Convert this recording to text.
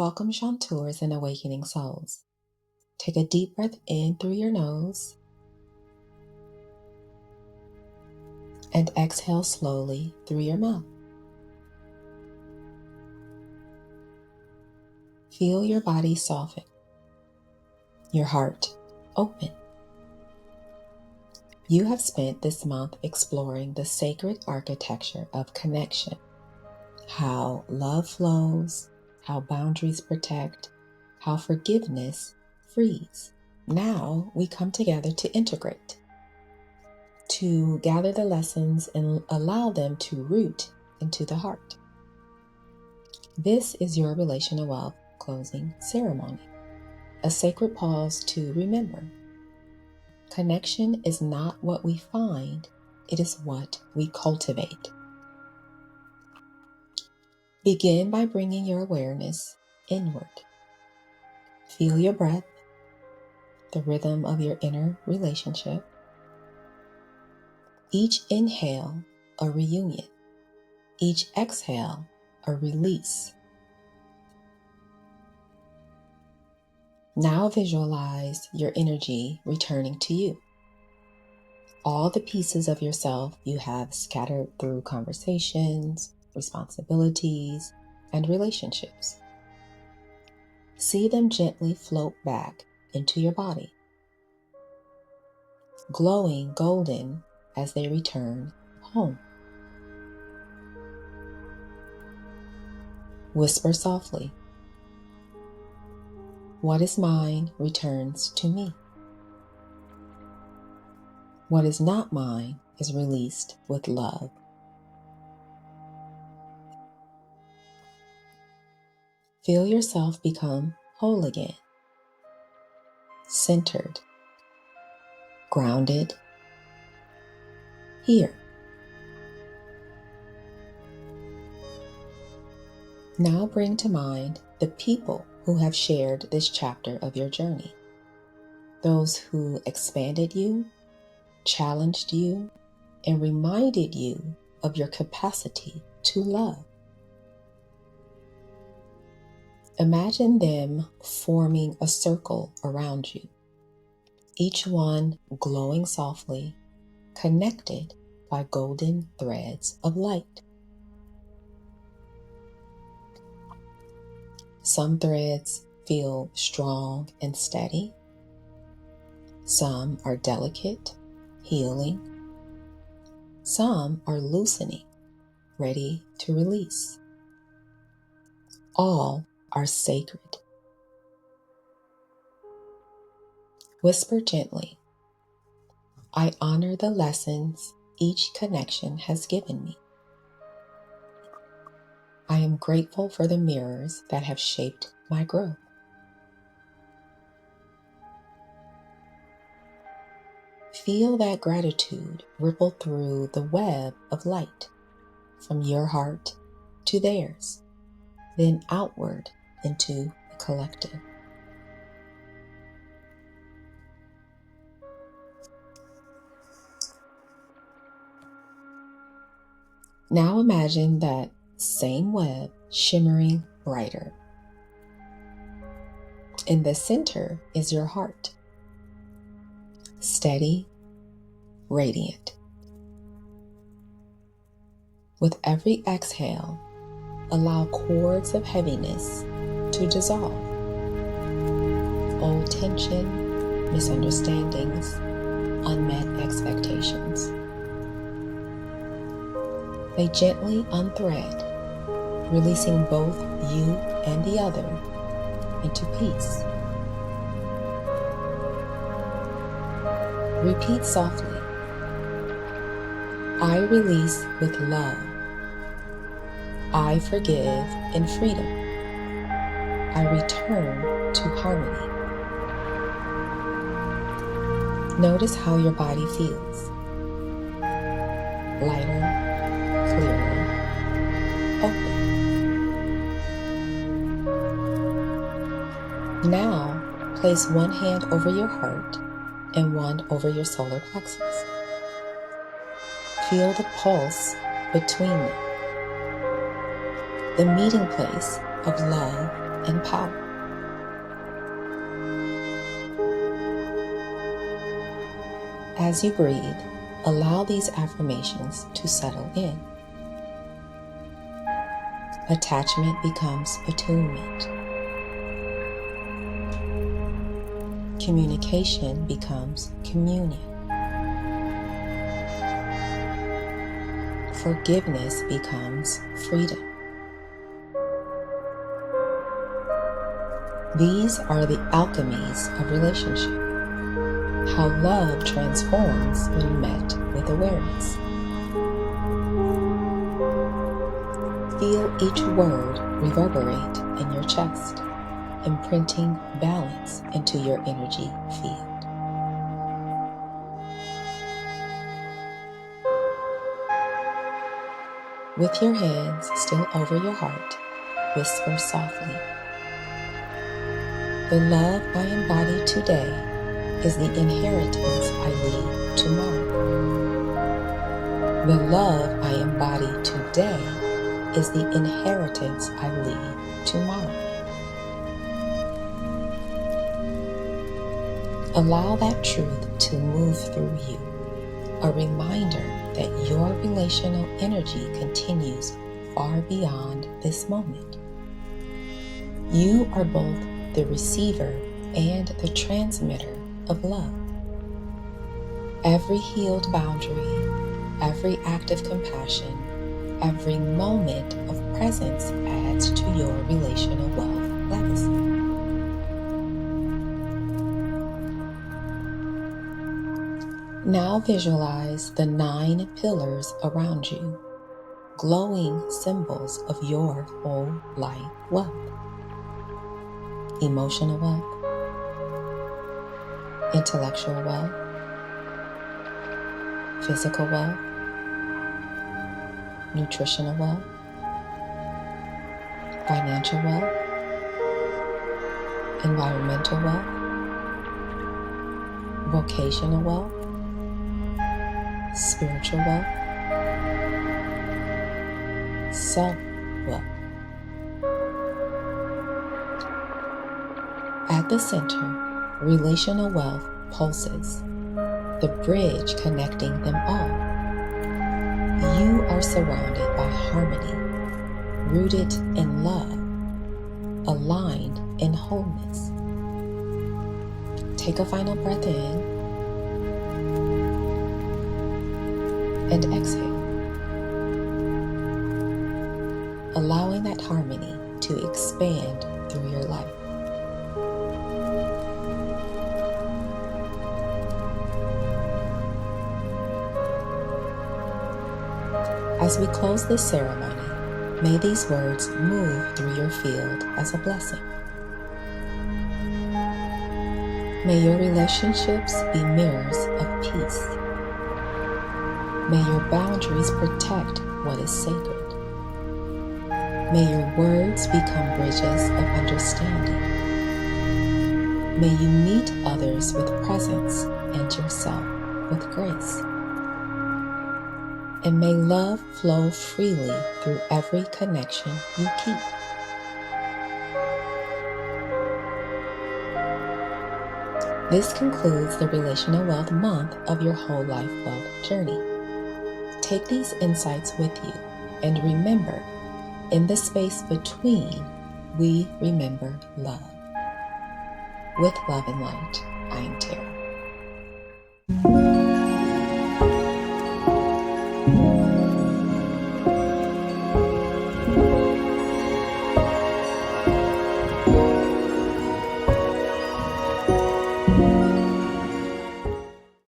Welcome, Jaunteurs and Awakening Souls. Take a deep breath in through your nose and exhale slowly through your mouth. Feel your body soften, your heart open. You have spent this month exploring the sacred architecture of connection, how love flows, how boundaries protect, how forgiveness frees. Now we come together to integrate, to gather the lessons and allow them to root into the heart. This is your Relational Wealth Closing Ceremony, a sacred pause to remember. Connection is not what we find, it is what we cultivate. Begin by bringing your awareness inward. Feel your breath, the rhythm of your inner relationship. Each inhale, a reunion. Each exhale, a release. Now visualize your energy returning to you. All the pieces of yourself you have scattered through conversations, responsibilities, and relationships. See them gently float back into your body, glowing golden as they return home. Whisper softly, "What is mine returns to me. What is not mine is released with love." Feel yourself become whole again, centered, grounded, here. Now bring to mind the people who have shared this chapter of your journey, those who expanded you, challenged you, and reminded you of your capacity to love. Imagine them forming a circle around you, each one glowing softly, connected by golden threads of light. Some threads feel strong and steady. Some are delicate, healing. Some are loosening, ready to release. All are sacred. Whisper gently, "I honor the lessons each connection has given me. I am grateful for the mirrors that have shaped my growth." Feel that gratitude ripple through the web of light, from your heart to theirs, then outward into the collective. Now imagine that same web shimmering brighter. In the center is your heart, steady, radiant. With every exhale, allow cords of heaviness to dissolve. Old tension, misunderstandings, unmet expectations. They gently unthread, releasing both you and the other into peace. Repeat softly, "I release with love. I forgive in freedom. I return to harmony." Notice how your body feels. Lighter, clearer, open. Now, place one hand over your heart and one over your solar plexus. Feel the pulse between them, the meeting place of love and power. As you breathe, allow these affirmations to settle in. Attachment becomes attunement. Communication becomes communion. Forgiveness becomes freedom. These are the alchemies of relationship. How love transforms when met with awareness. Feel each word reverberate in your chest, imprinting balance into your energy field. With your hands still over your heart, whisper softly, "The love I embody today is the inheritance I leave tomorrow. The love I embody today is the inheritance I leave tomorrow." Allow that truth to move through you, a reminder that your relational energy continues far beyond this moment. You are both the receiver and the transmitter of love. Every healed boundary, every act of compassion, every moment of presence adds to your relational wealth legacy. Now visualize the 9 pillars around you, glowing symbols of your whole life wealth. Emotional wealth, intellectual wealth, physical wealth, nutritional wealth, financial wealth, environmental wealth, vocational wealth, spiritual wealth, self-wealth. At the center, relational wealth pulses, the bridge connecting them all. You are surrounded by harmony, rooted in love, aligned in wholeness. Take a final breath in and exhale, allowing that harmony to expand through your life. As we close this ceremony, may these words move through your field as a blessing. May your relationships be mirrors of peace. May your boundaries protect what is sacred. May your words become bridges of understanding. May you meet others with presence and yourself with grace. And may love flow freely through every connection you keep. This concludes the Relational Wealth Month of your whole life wealth journey. Take these insights with you and remember, in the space between, we remember love. With love and light, I am Terra.